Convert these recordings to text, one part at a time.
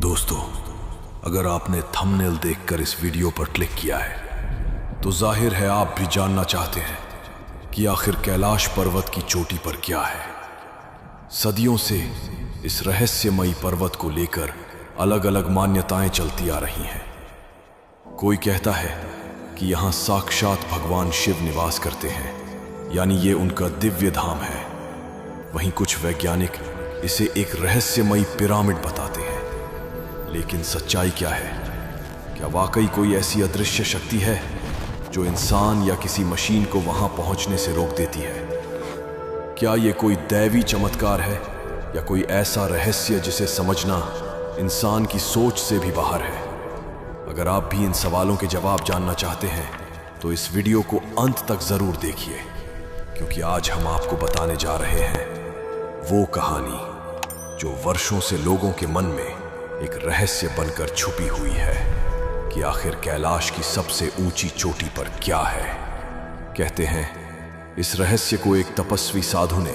दोस्तों, अगर आपने थंबनेल देखकर इस वीडियो पर क्लिक किया है तो जाहिर है आप भी जानना चाहते हैं कि आखिर कैलाश पर्वत की चोटी पर क्या है। सदियों से इस रहस्यमयी पर्वत को लेकर अलग अलग मान्यताएं चलती आ रही हैं। कोई कहता है कि यहाँ साक्षात भगवान शिव निवास करते हैं, यानी ये उनका दिव्य धाम है। वहीं कुछ वैज्ञानिक इसे एक रहस्यमयी पिरामिड बताते हैं। लेकिन सच्चाई क्या है? क्या वाकई कोई ऐसी अदृश्य शक्ति है जो इंसान या किसी मशीन को वहां पहुंचने से रोक देती है? क्या ये कोई दैवी चमत्कार है या कोई ऐसा रहस्य जिसे समझना इंसान की सोच से भी बाहर है? अगर आप भी इन सवालों के जवाब जानना चाहते हैं तो इस वीडियो को अंत तक जरूर देखिए, क्योंकि आज हम आपको बताने जा रहे हैं वो कहानी जो वर्षों से लोगों के मन में एक रहस्य बनकर छुपी हुई है कि आखिर कैलाश की सबसे ऊंची चोटी पर क्या है। कहते हैं इस रहस्य को एक तपस्वी साधु ने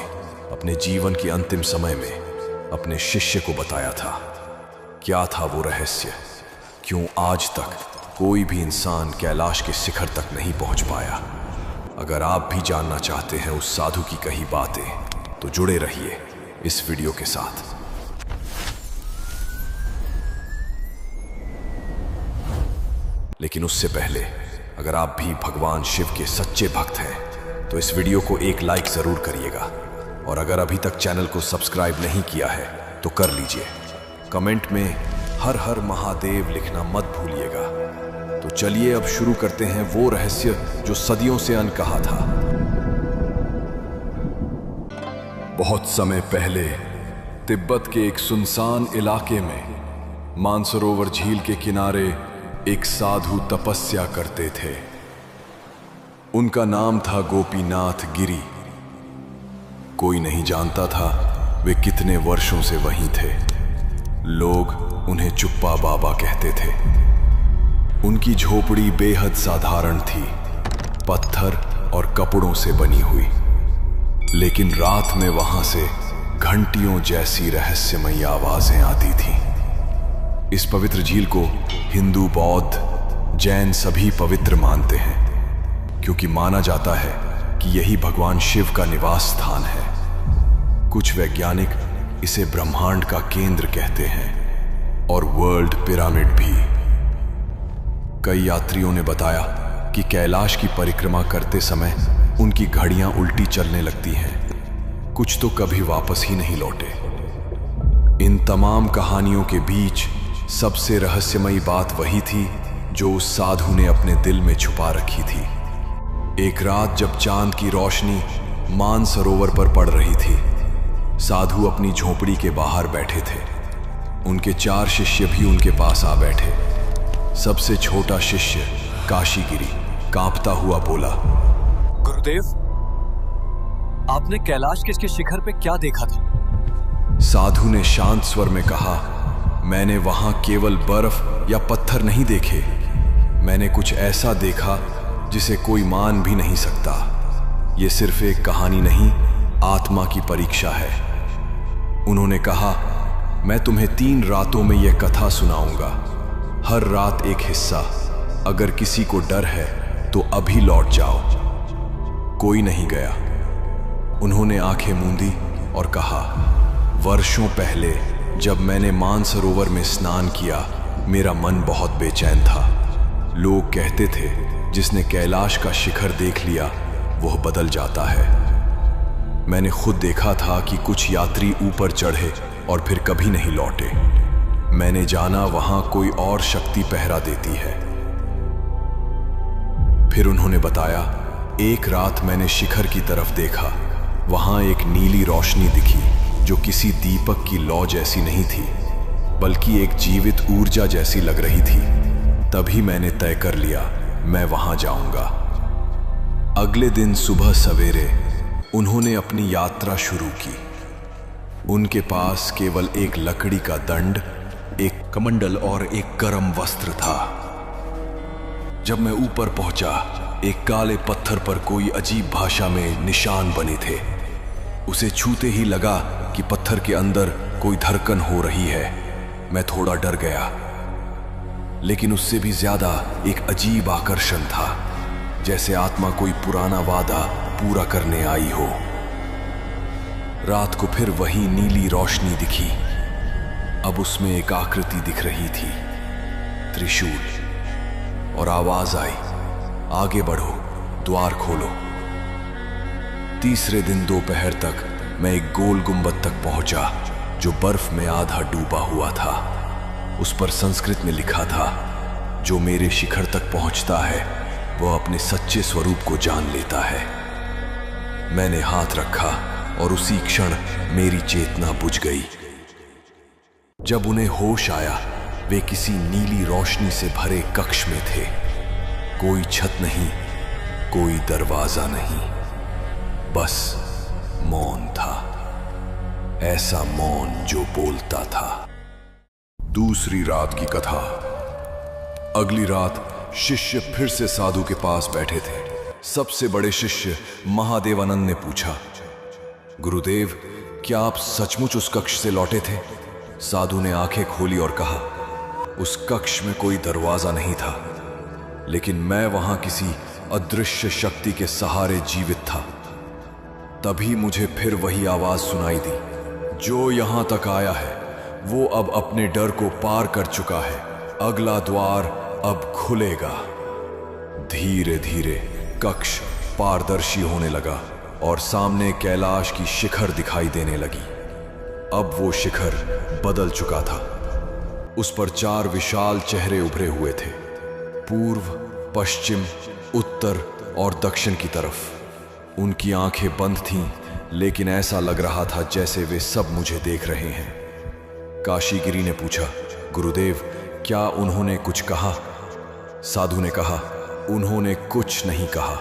अपने जीवन के अंतिम समय में अपने शिष्य को बताया था। क्या था वो रहस्य? क्यों आज तक कोई भी इंसान कैलाश के शिखर तक नहीं पहुंच पाया? अगर आप भी जानना चाहते हैं उस साधु की कही बातें तो जुड़े रहिए इस वीडियो के साथ। लेकिन उससे पहले अगर आप भी भगवान शिव के सच्चे भक्त हैं तो इस वीडियो को एक लाइक जरूर करिएगा, और अगर अभी तक चैनल को सब्सक्राइब नहीं किया है तो कर लीजिए। कमेंट में हर हर महादेव लिखना मत भूलिएगा। तो चलिए अब शुरू करते हैं वो रहस्य जो सदियों से अनकहा था। बहुत समय पहले तिब्बत के एक सुनसान इलाके में मानसरोवर झील के किनारे एक साधु तपस्या करते थे। उनका नाम था गोपीनाथ गिरी। कोई नहीं जानता था वे कितने वर्षों से वहीं थे। लोग उन्हें चुप्पा बाबा कहते थे। उनकी झोपड़ी बेहद साधारण थी, पत्थर और कपड़ों से बनी हुई। लेकिन रात में वहां से घंटियों जैसी रहस्यमयी आवाजें आती थीं। इस पवित्र झील को हिंदू, बौद्ध, जैन सभी पवित्र मानते हैं, क्योंकि माना जाता है कि यही भगवान शिव का निवास स्थान है। कुछ वैज्ञानिक इसे ब्रह्मांड का केंद्र कहते हैं और वर्ल्ड पिरामिड भी। कई यात्रियों ने बताया कि कैलाश की परिक्रमा करते समय उनकी घड़ियां उल्टी चलने लगती हैं। कुछ तो कभी वापस ही नहीं लौटे। इन तमाम कहानियों के बीच सबसे रहस्यमयी बात वही थी जो उस साधु ने अपने दिल में छुपा रखी थी। एक रात जब चांद की रोशनी मानसरोवर पर पड़ रही थी, साधु अपनी झोपड़ी के बाहर बैठे थे। उनके 4 शिष्य भी उनके पास आ बैठे। सबसे छोटा शिष्य काशीगिरी कांपता हुआ बोला, गुरुदेव, आपने कैलाश के शिखर पे क्या देखा था? साधु ने शांत स्वर में कहा, मैंने वहां केवल बर्फ या पत्थर नहीं देखे, मैंने कुछ ऐसा देखा जिसे कोई मान भी नहीं सकता। यह सिर्फ एक कहानी नहीं, आत्मा की परीक्षा है। उन्होंने कहा, मैं तुम्हें 3 रातों में यह कथा सुनाऊंगा, हर रात एक हिस्सा। अगर किसी को डर है तो अभी लौट जाओ। कोई नहीं गया। उन्होंने आंखें मूंदी और कहा, वर्षों पहले जब मैंने मानसरोवर में स्नान किया, मेरा मन बहुत बेचैन था। लोग कहते थे जिसने कैलाश का शिखर देख लिया वह बदल जाता है। मैंने खुद देखा था कि कुछ यात्री ऊपर चढ़े और फिर कभी नहीं लौटे। मैंने जाना वहां कोई और शक्ति पहरा देती है। फिर उन्होंने बताया, एक रात मैंने शिखर की तरफ देखा। वहां एक नीली रोशनी दिखी जो किसी दीपक की लौ जैसी नहीं थी, बल्कि एक जीवित ऊर्जा जैसी लग रही थी। तभी मैंने तय कर लिया मैं वहां जाऊंगा। अगले दिन सुबह सवेरे उन्होंने अपनी यात्रा शुरू की। उनके पास केवल एक लकड़ी का दंड, एक कमंडल और एक गर्म वस्त्र था। जब मैं ऊपर पहुंचा, एक काले पत्थर पर कोई अजीब भाषा में निशान बने थे। उसे छूते ही लगा कि पत्थर के अंदर कोई धड़कन हो रही है। मैं थोड़ा डर गया, लेकिन उससे भी ज्यादा एक अजीब आकर्षण था, जैसे आत्मा कोई पुराना वादा पूरा करने आई हो। रात को फिर वही नीली रोशनी दिखी। अब उसमें एक आकृति दिख रही थी, त्रिशूल, और आवाज आई, आगे बढ़ो, द्वार खोलो। तीसरे दिन दोपहर तक मैं एक गोल गुंबद तक पहुंचा जो बर्फ में आधा डूबा हुआ था। उस पर संस्कृत में लिखा था, जो मेरे शिखर तक पहुंचता है वह अपने सच्चे स्वरूप को जान लेता है। मैंने हाथ रखा और उसी क्षण मेरी चेतना बुझ गई। जब उन्हें होश आया, वे किसी नीली रोशनी से भरे कक्ष में थे। कोई छत नहीं, कोई दरवाजा नहीं, बस मौन था, ऐसा मौन जो बोलता था। दूसरी रात की कथा। अगली रात शिष्य फिर से साधु के पास बैठे थे। सबसे बड़े शिष्य महादेवानंद ने पूछा, गुरुदेव, क्या आप सचमुच उस कक्ष से लौटे थे? साधु ने आंखें खोली और कहा, उस कक्ष में कोई दरवाजा नहीं था, लेकिन मैं वहां किसी अदृश्य शक्ति के सहारे जीवित था। तभी मुझे फिर वही आवाज सुनाई दी, जो यहां तक आया है वो अब अपने डर को पार कर चुका है, अगला द्वार अब खुलेगा। धीरे धीरे कक्ष पारदर्शी होने लगा और सामने कैलाश की शिखर दिखाई देने लगी। अब वो शिखर बदल चुका था। उस पर 4 विशाल चेहरे उभरे हुए थे, पूर्व, पश्चिम, उत्तर और दक्षिण की तरफ। उनकी आंखें बंद थीं, लेकिन ऐसा लग रहा था जैसे वे सब मुझे देख रहे हैं। काशीगिरी ने पूछा, गुरुदेव, क्या उन्होंने कुछ कहा? साधु ने कहा, उन्होंने कुछ नहीं कहा,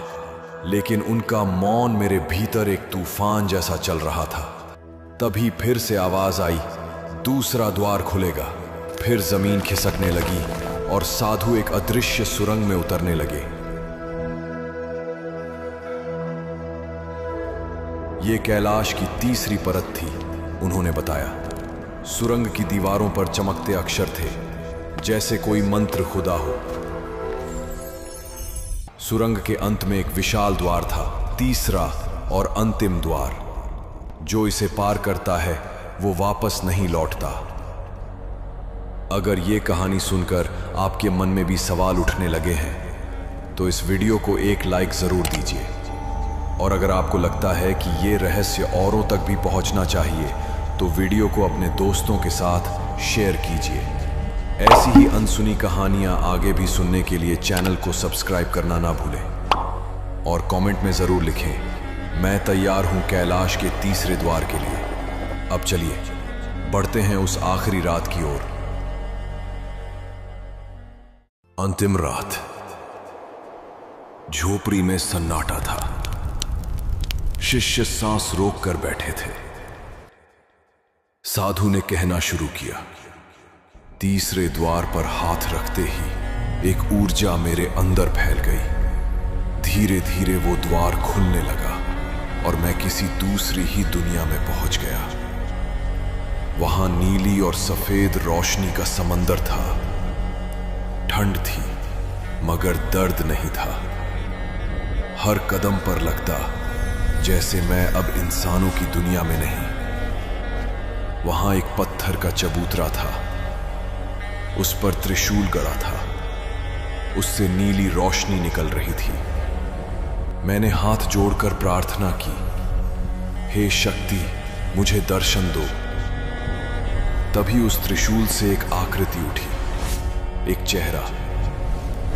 लेकिन उनका मौन मेरे भीतर एक तूफान जैसा चल रहा था। तभी फिर से आवाज आई, दूसरा द्वार खुलेगा। फिर जमीन खिसकने लगी और साधु एक अदृश्य सुरंग में उतरने लगे। ये कैलाश की तीसरी परत थी, उन्होंने बताया। सुरंग की दीवारों पर चमकते अक्षर थे, जैसे कोई मंत्र खुदा हो। सुरंग के अंत में एक विशाल द्वार था, तीसरा और अंतिम द्वार। जो इसे पार करता है वो वापस नहीं लौटता। अगर ये कहानी सुनकर आपके मन में भी सवाल उठने लगे हैं तो इस वीडियो को एक लाइक जरूर दीजिए। और अगर आपको लगता है कि ये रहस्य औरों तक भी पहुंचना चाहिए तो वीडियो को अपने दोस्तों के साथ शेयर कीजिए। ऐसी ही अनसुनी कहानियां आगे भी सुनने के लिए चैनल को सब्सक्राइब करना ना भूलें और कमेंट में जरूर लिखें, मैं तैयार हूं कैलाश के तीसरे द्वार के लिए। अब चलिए बढ़ते हैं उस आखिरी रात की ओर। अंतिम रात। झोपड़ी में सन्नाटा था। शिष्य सांस रोककर बैठे थे। साधु ने कहना शुरू किया। तीसरे द्वार पर हाथ रखते ही एक ऊर्जा मेरे अंदर फैल गई। धीरे धीरे वो द्वार खुलने लगा और मैं किसी दूसरी ही दुनिया में पहुंच गया। वहां नीली और सफेद रोशनी का समंदर था। ठंड थी मगर दर्द नहीं था। हर कदम पर लगता जैसे मैं अब इंसानों की दुनिया में नहीं। वहां एक पत्थर का चबूतरा था, उस पर त्रिशूल गड़ा था, उससे नीली रोशनी निकल रही थी। मैंने हाथ जोड़कर प्रार्थना की, हे शक्ति, मुझे दर्शन दो। तभी उस त्रिशूल से एक आकृति उठी, एक चेहरा,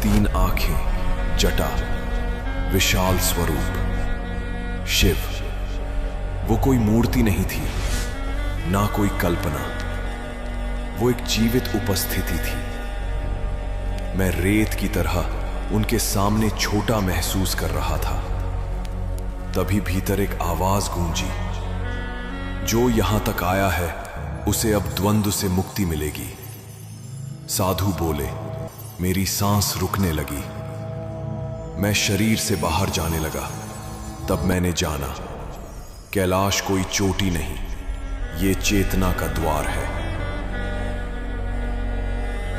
3 आंखें, जटा, विशाल स्वरूप, शिव। वो कोई मूर्ति नहीं थी, ना कोई कल्पना, वो एक जीवित उपस्थिति थी। मैं रेत की तरह उनके सामने छोटा महसूस कर रहा था। तभी भीतर एक आवाज गूंजी, जो यहां तक आया है उसे अब द्वंद्व से मुक्ति मिलेगी। साधु बोले। मेरी सांस रुकने लगी, मैं शरीर से बाहर जाने लगा। तब मैंने जाना, कैलाश कोई चोटी नहीं, ये चेतना का द्वार है।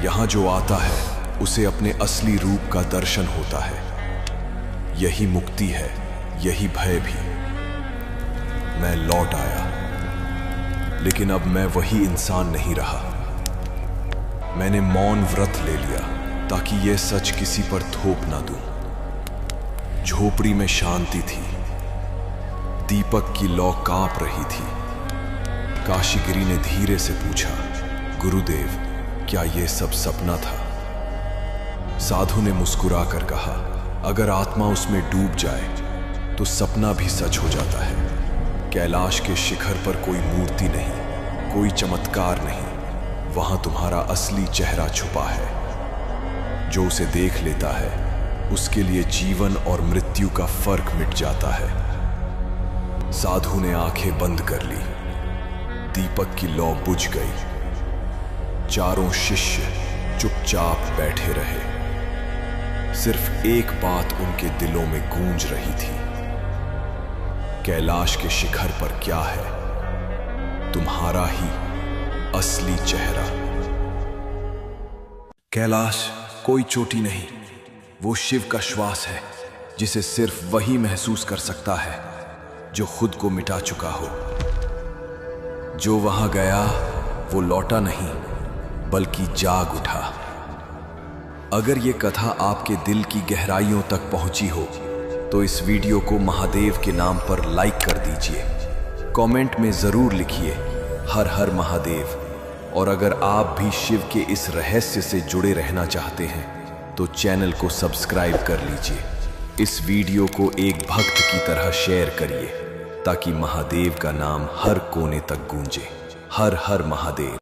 यहाँ जो आता है उसे अपने असली रूप का दर्शन होता है। यही मुक्ति है, यही भय भी। मैं लौट आया, लेकिन अब मैं वही इंसान नहीं रहा। मैंने मौन व्रत ले लिया ताकि यह सच किसी पर थोप ना दूं। झोपड़ी में शांति थी, दीपक की लौ कांप रही थी। काशीगिरी ने धीरे से पूछा, गुरुदेव, क्या यह सब सपना था? साधु ने मुस्कुरा कर कहा, अगर आत्मा उसमें डूब जाए तो सपना भी सच हो जाता है। कैलाश के शिखर पर कोई मूर्ति नहीं, कोई चमत्कार नहीं। वहां तुम्हारा असली चेहरा छुपा है। जो उसे देख लेता है उसके लिए जीवन और मृत्यु का फर्क मिट जाता है। साधु ने आंखें बंद कर ली। दीपक की लौ बुझ गई। चारों शिष्य चुपचाप बैठे रहे। सिर्फ एक बात उनके दिलों में गूंज रही थी, कैलाश के शिखर पर क्या है? तुम्हारा ही असली चेहरा। कैलाश कोई चोटी नहीं, वो शिव का श्वास है जिसे सिर्फ वही महसूस कर सकता है जो खुद को मिटा चुका हो। जो वहां गया वो लौटा नहीं, बल्कि जाग उठा। अगर ये कथा आपके दिल की गहराइयों तक पहुंची हो तो इस वीडियो को महादेव के नाम पर लाइक कर दीजिए। कमेंट में जरूर लिखिए हर हर महादेव। और अगर आप भी शिव के इस रहस्य से जुड़े रहना चाहते हैं तो चैनल को सब्सक्राइब कर लीजिए। इस वीडियो को एक भक्त की तरह शेयर करिए ताकि महादेव का नाम हर कोने तक गूंजे। हर हर महादेव।